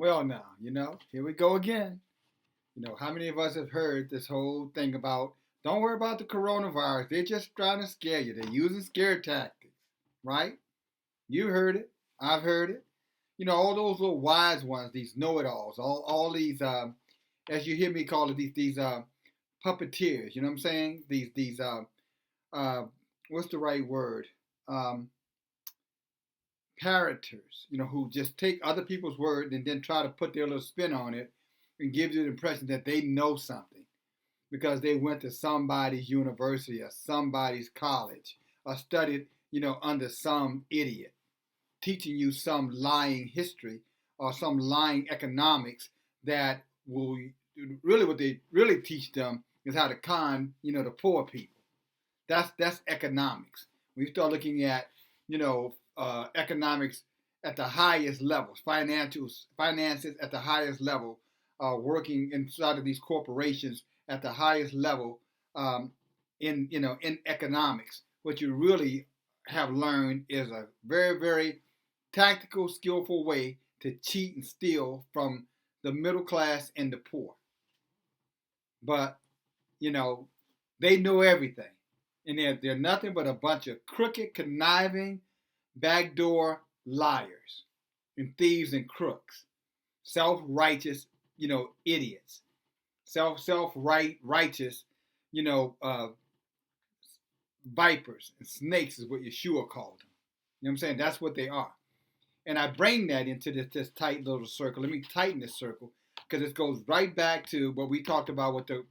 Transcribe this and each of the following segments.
Well, now, here we go again. How many of us have heard this whole thing about don't worry about the coronavirus? They're just trying to scare you. They're using scare tactics, right? You heard it. I've heard it. All those little wise ones, these know-it-alls, all these, as you hear me call it, these puppeteers. You know what I'm saying? These uh, what's the right word? Um, Parroters, who just take other people's word and then try to put their little spin on it and give you the impression that they know something because they went to somebody's university or somebody's college or studied, under some idiot teaching you some lying history or some lying economics that will really what they really teach them is how to con, the poor people. That's economics. When you start looking at, economics at the highest levels, finances at the highest level, working inside of these corporations at the highest level, in economics. What you really have learned is a very very tactical, skillful way to cheat and steal from the middle class and the poor. But you know, they know everything, and they're nothing but a bunch of crooked, conniving, backdoor liars and thieves and crooks, self-righteous, idiots, self-righteous, you know, uh, vipers and snakes is what Yeshua called them. You know what I'm saying? That's what they are. And I bring that into this tight little circle. Let me tighten this circle because it goes right back to what we talked about with the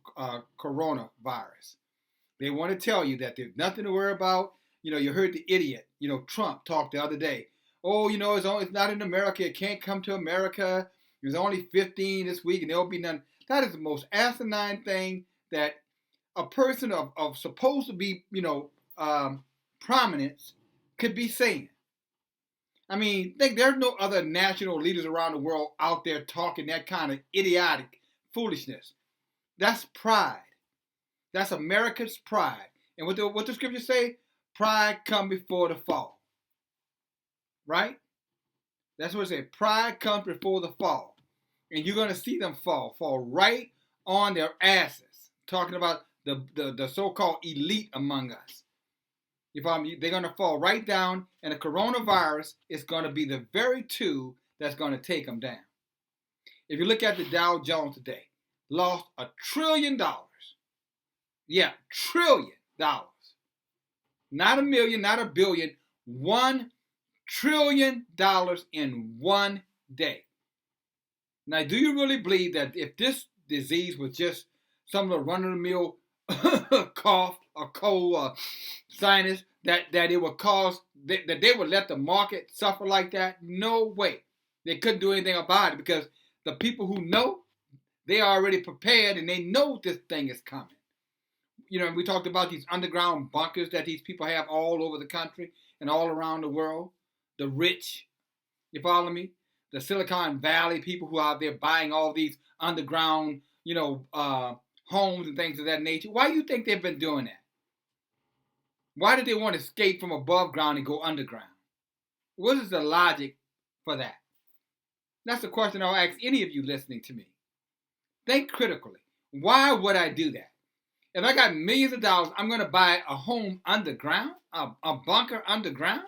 coronavirus. They want to tell you that there's nothing to worry about. You heard the idiot, Trump talk the other day. Oh, it's not in America. It can't come to America. There's only 15 this week, and there'll be none. That is the most asinine thing that a person of supposed to be, prominence could be saying. I mean, there's no other national leaders around the world out there talking that kind of idiotic foolishness. That's pride. That's America's pride. And what the scriptures say, pride come before the fall. Right? That's what it says. Pride comes before the fall. And you're going to see them fall right on their asses. Talking about the so-called elite among us. They're going to fall right down, and the coronavirus is going to be the very tool that's going to take them down. If you look at the Dow Jones today, lost $1 trillion. Yeah, $1 trillion. Not a million, not a billion, $1 trillion in one day. Now, do you really believe that if this disease was just some of the run-of-the-mill cough or cold or sinus, that it would cause, that they would let the market suffer like that? No way. They couldn't do anything about it because the people who know, they are already prepared and they know this thing is coming. We talked about these underground bunkers that these people have all over the country and all around the world. The rich, you follow me? The Silicon Valley people who are out there buying all these underground, homes and things of that nature. Why do you think they've been doing that? Why did they want to escape from above ground and go underground? What is the logic for that? That's the question I'll ask any of you listening to me. Think critically. Why would I do that? If I got millions of dollars, I'm going to buy a home underground, a bunker underground.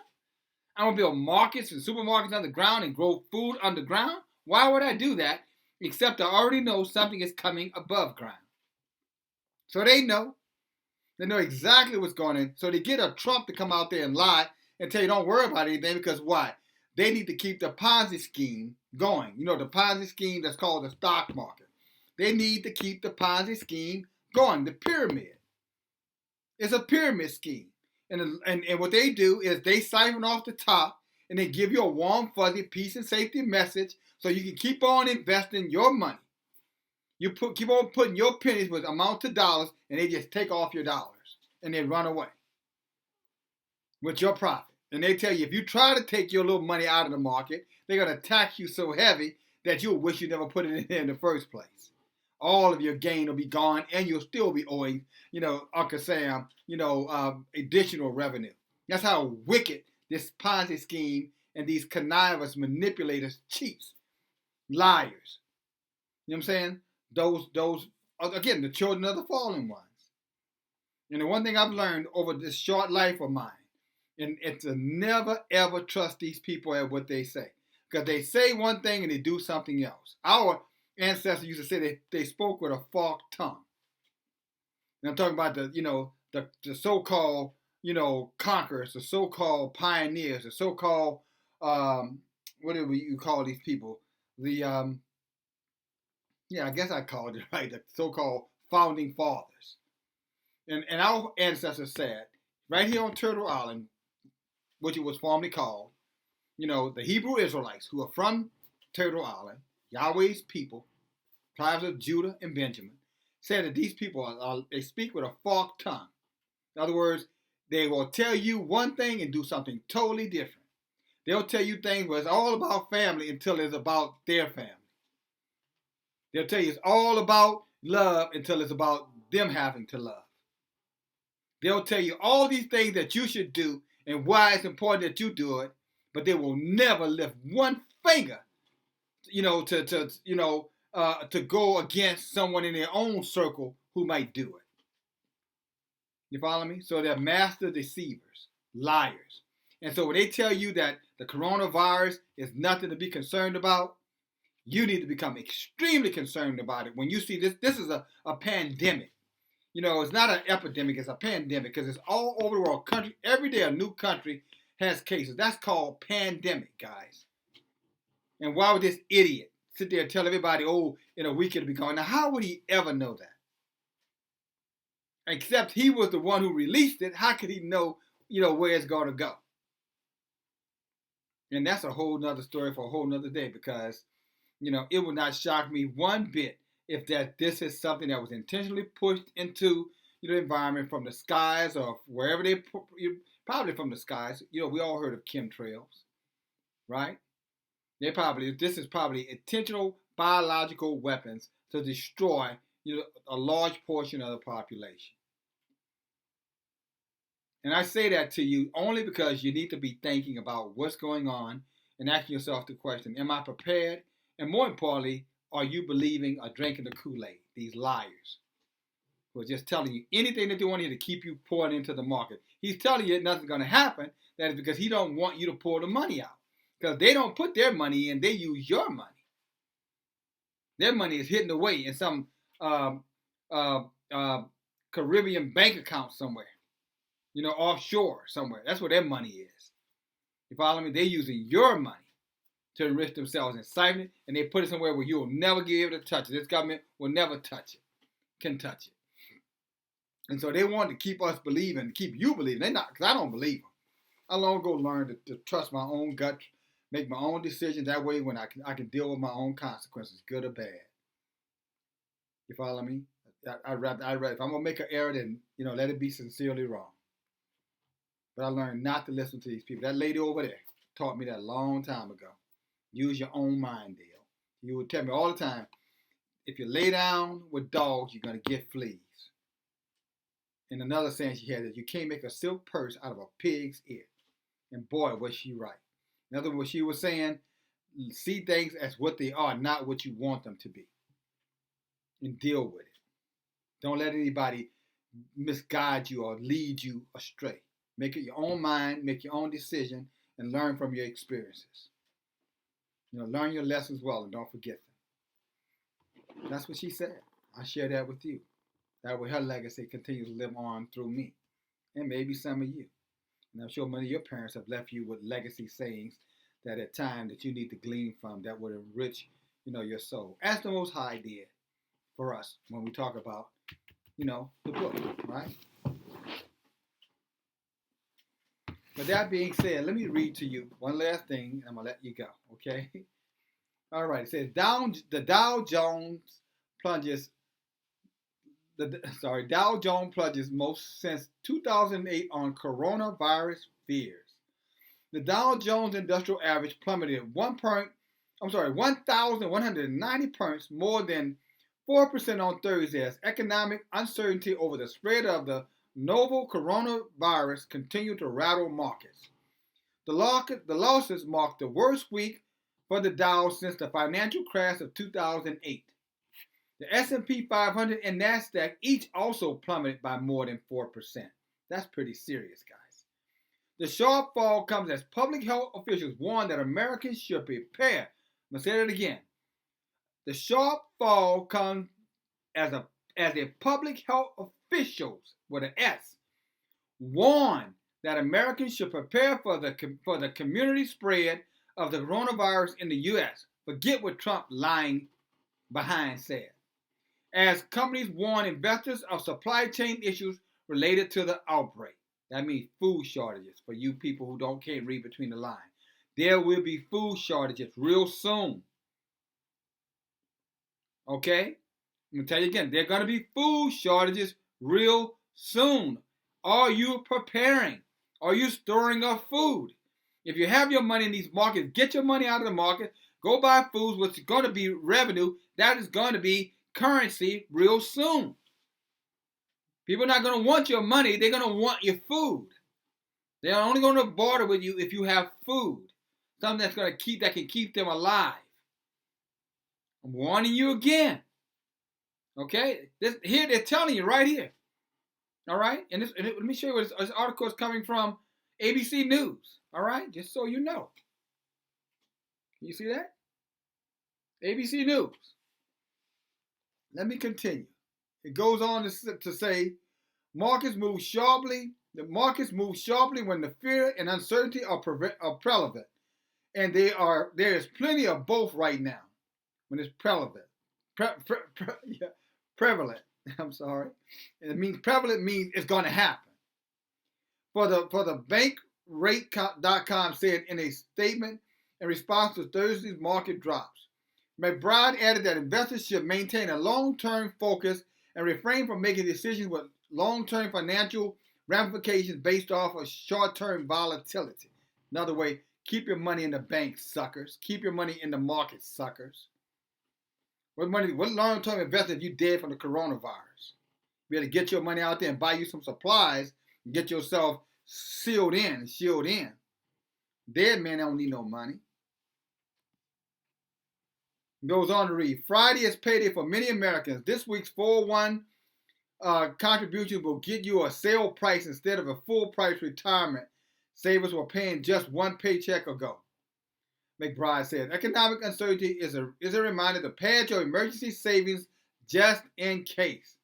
I'm going to build markets and supermarkets underground and grow food underground. Why would I do that? Except I already know something is coming above ground. So they know. They know exactly what's going on. So they get a Trump to come out there and lie and tell you don't worry about anything because why? They need to keep the Ponzi scheme going. The Ponzi scheme that's called the stock market. They need to keep the Ponzi scheme going. The pyramid. It's a pyramid scheme. And what they do is they siphon off the top and they give you a warm, fuzzy peace and safety message so you can keep on investing your money. You keep on putting your pennies with amount to dollars and they just take off your dollars and they run away with your profit. And they tell you if you try to take your little money out of the market, they're going to tax you so heavy that you'll wish you never put it in there in the first place. All of your gain will be gone and you'll still be owing, Uncle Sam, additional revenue. That's how wicked this Ponzi scheme and these connivers, manipulators, cheats. liars. You know what I'm saying? Those again, the children of the fallen ones. And the one thing I've learned over this short life of mine, and it's to never ever trust these people at what they say, because they say one thing and they do something else. Our ancestors used to say they spoke with a forked tongue. And I'm talking about the so-called conquerors, the so-called pioneers, the so-called what do you call these people? The I guess I called it right, the so-called founding fathers. And our ancestors said, right here on Turtle Island, which it was formerly called, the Hebrew Israelites who are from Turtle Island, Yahweh's people, tribes of Judah and Benjamin, said that these people they speak with a forked tongue. In other words, they will tell you one thing and do something totally different. They'll tell you things where it's all about family until it's about their family. They'll tell you it's all about love until it's about them having to love. They'll tell you all these things that you should do and why it's important that you do it, but they will never lift one finger, to go against someone in their own circle who might do it. You follow me? So they're master deceivers, liars. And so when they tell you that the coronavirus is nothing to be concerned about, you need to become extremely concerned about it. When you see this is a pandemic. It's not an epidemic, it's a pandemic because it's all over the world. Every day a new country has cases. That's called pandemic, guys. And why would this idiot sit there and tell everybody, oh, in a week it'll be gone? Now, how would he ever know that? Except he was the one who released it. How could he know, where it's going to go? And that's a whole nother story for a whole nother day because, it would not shock me one bit if this is something that was intentionally pushed into the environment from the skies or wherever probably from the skies. We all heard of chemtrails, right? This is probably intentional biological weapons to destroy a large portion of the population. And I say that to you only because you need to be thinking about what's going on and asking yourself the question, am I prepared? And more importantly, are you believing or drinking the Kool-Aid? These liars who are just telling you anything that they want you to keep you pouring into the market. He's telling you nothing's going to happen. That is because he don't want you to pour the money out. Because they don't put their money in, they use your money. Their money is hidden away in some Caribbean bank account somewhere. Offshore somewhere. That's where their money is. You follow me? They're using your money to enrich themselves and siphon it, and they put it somewhere where you'll never be able to touch it. This government will never touch it, can touch it. And so they want to keep us believing, keep you believing. They're not, because I don't believe them. I long ago learned to trust my own gut, make my own decisions. That way, when I can deal with my own consequences, good or bad. You follow me? I'd rather if I'm gonna make an error, then let it be sincerely wrong. But I learned not to listen to these people. That lady over there taught me that a long time ago. Use your own mind, Dale. You would tell me all the time, if you lay down with dogs, you're going to get fleas. And another saying she had is, you can't make a silk purse out of a pig's ear. And boy, was she right. In other words, she was saying, see things as what they are, not what you want them to be. And deal with it. Don't let anybody misguide you or lead you astray. Make it your own mind, make your own decision, and learn from your experiences. Learn your lessons well and don't forget them. That's what she said. I share that with you. That way her legacy continues to live on through me. And maybe some of you. And I'm sure many of your parents have left you with legacy sayings that at times that you need to glean from that would enrich, your soul. As the Most High did for us when we talk about, the book, right? But that being said, let me read to you one last thing, and I'm going to let you go, okay? All right, it says, the Dow Jones plunges most since 2008 on coronavirus fears. The Dow Jones Industrial Average plummeted 1,190 points, more than 4% on Thursday as economic uncertainty over the spread of the novel coronavirus continued to rattle markets. The losses marked the worst week for the Dow since the financial crash of 2008. The S&P 500 and NASDAQ each also plummeted by more than 4%. That's pretty serious, guys. The sharp fall comes as public health officials warn that Americans should prepare. I'm going to say that again. The sharp fall comes as a public health officials, with an S, warn that Americans should prepare for the community spread of the coronavirus in the U.S. Forget what Trump lying behind said. As companies warn investors of supply chain issues related to the outbreak. That means food shortages for you people who can't read between the lines. There will be food shortages real soon. Okay? I'm going to tell you again, there are going to be food shortages real soon. Are you preparing? Are you storing up food? If you have your money in these markets, get your money out of the market. Go buy foods, which is going to be revenue. That is going to be currency real soon. People are not going to want your money. They're going to want your food. They're only going to barter with you if you have food. Something that can keep them alive. I'm warning you again. Okay? Here they're telling you right here. All right? And let me show you what this article is coming from ABC News. All right? Just so you know. Can you see that? ABC News. Let me continue. It goes on to say, markets move sharply. The markets move sharply when the fear and uncertainty are prevalent. And there is plenty of both right now. When it's prevalent. Prevalent. I'm sorry. And it means prevalent means it's going to happen. For the bankrate.com said in a statement in response to Thursday's market drops. McBride added that investors should maintain a long-term focus and refrain from making decisions with long-term financial ramifications based off of short-term volatility. Another way, keep your money in the bank, suckers. Keep your money in the market, suckers. What long-term investment if you dead from the coronavirus? You better get your money out there and buy you some supplies and get yourself sealed in. Dead men don't need no money. It goes on to read, Friday is payday for many Americans. This week's 401 contributions will get you a sale price instead of a full price retirement. Savers were paying just one paycheck ago. McBride said, economic uncertainty is a reminder to pad your emergency savings just in case.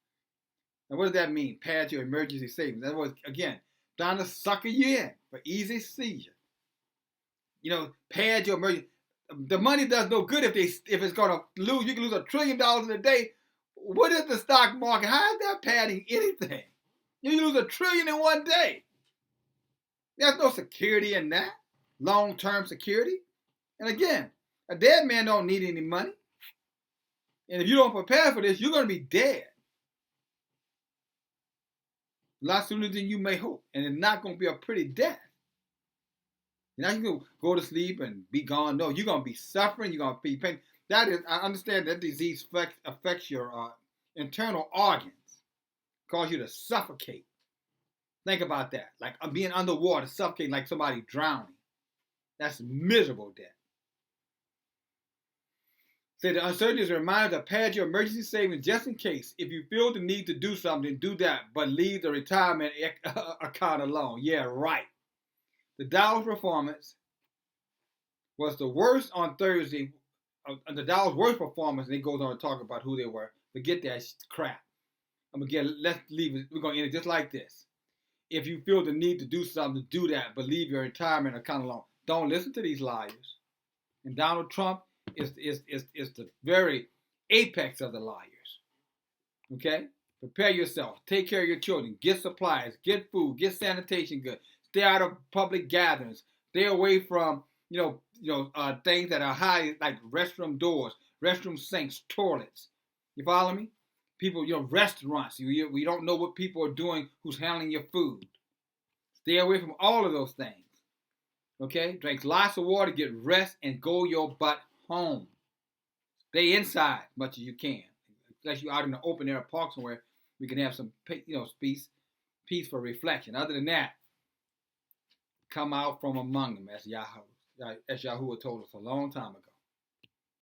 Now, what does that mean, pad your emergency savings? That was, again, trying to sucker you in for easy seizure. Pad your emergency. The money does no good if it's going to lose. You can lose $1 trillion in a day. What is the stock market? How is that padding anything? You can lose $1 trillion in one day. There's no security in that. Long-term security. And again, a dead man don't need any money. And if you don't prepare for this, you're going to be dead. A lot sooner than you may hope. And it's not going to be a pretty death. You're not going to go to sleep and be gone. No, you're going to be suffering. You're going to be pain. I understand that disease affects your internal organs. Cause you to suffocate. Think about that. Like being underwater, suffocating like somebody drowning. That's miserable death. Say the uncertainty is a reminder to pad your emergency savings just in case. If you feel the need to do something, do that. But leave the retirement account alone. Yeah, right. The Dow's performance was the worst on Thursday. The Dow's worst performance, and it goes on to talk about who they were. Forget that crap. Let's leave it. We're going to end it just like this. If you feel the need to do something, do that. But leave your retirement account alone. Don't listen to these liars. And Donald Trump is the very apex of the liars. Okay? Prepare yourself. Take care of your children. Get supplies. Get food. Get sanitation goods. Stay out of public gatherings. Stay away from things that are high, like restroom doors, restroom sinks, toilets. You follow me? People, restaurants. We don't know what people are doing who's handling your food. Stay away from all of those things. Okay? Drink lots of water, get rest, and go your butt home. Stay inside as much as you can. Unless you're out in the open air park somewhere, we can have some peace for reflection. Other than that, come out from among them, as Yahuwah told us a long time ago.